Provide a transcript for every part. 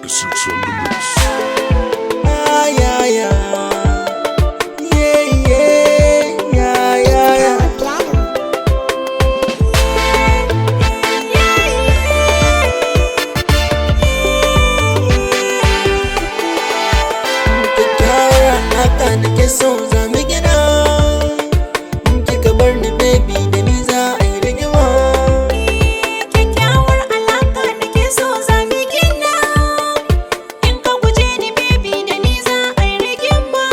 Abdallahsx on the mix. Kyakkyawar alaƙa nake so za mu gina. In kika bar ni baby da ni za a yi rigima. Kyakkyawar alaƙa nake so za mu gina. In ka guje ni baby da ni za a yi rigima.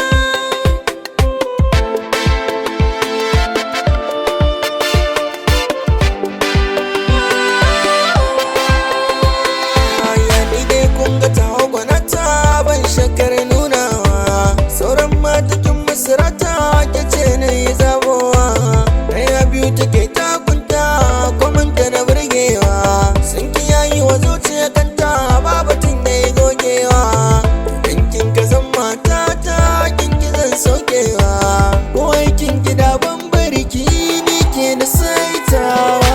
Ya ni dai kun ga tawa gwanata ban shakar nunawa. Sauran matakin masarata ke ce na yi zabowa. Raya biyu take takunta komanta na burgewa. Sun ki yayi wa zuciya kanta babatun ya yi gogewa. In kin ka zan matata kin ki zan saukewa. Ko aikin gida ban bari ki ni ke da saitawa.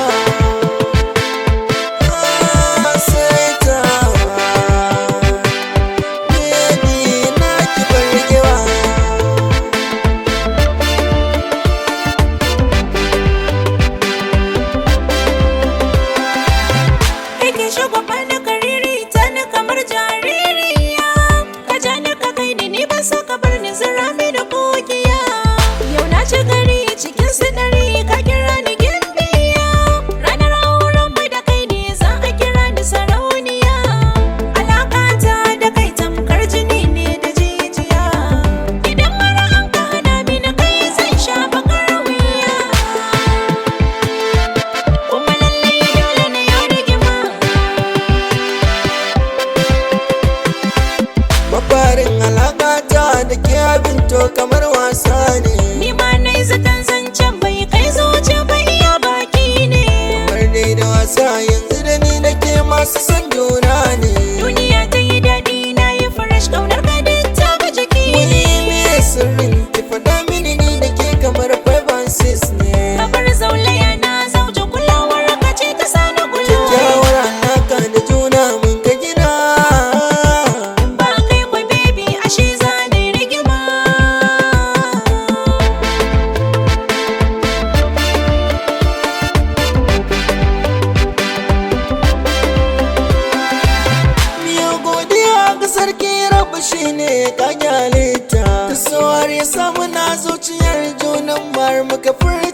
Mafarin alaƙata da ke abinto kamar wasa ne. Ni ma na yi zaton zancen bai kai zuci ba iya baki ne. Kamar dai da wasa yanzu da ni da ke masu son juna ne. Duniya ta yi daɗi na yi fresh ƙaunar ka duk ta ga jiki ne. Wani me sirrin ki faɗa mini ni da ke kamar 5 and 6 ne. Kabar zaulaya na zauje kulawar ka ce ta sani kulawa. Kyakkyawar alaƙa da juna mun ka gina. Ba kai kwa baby ashe za na yi rigima. Miyo godiya ga sarki rabu shi ne ka gyalita. Ta so har ya samu na zuciyar junan mar muka furta.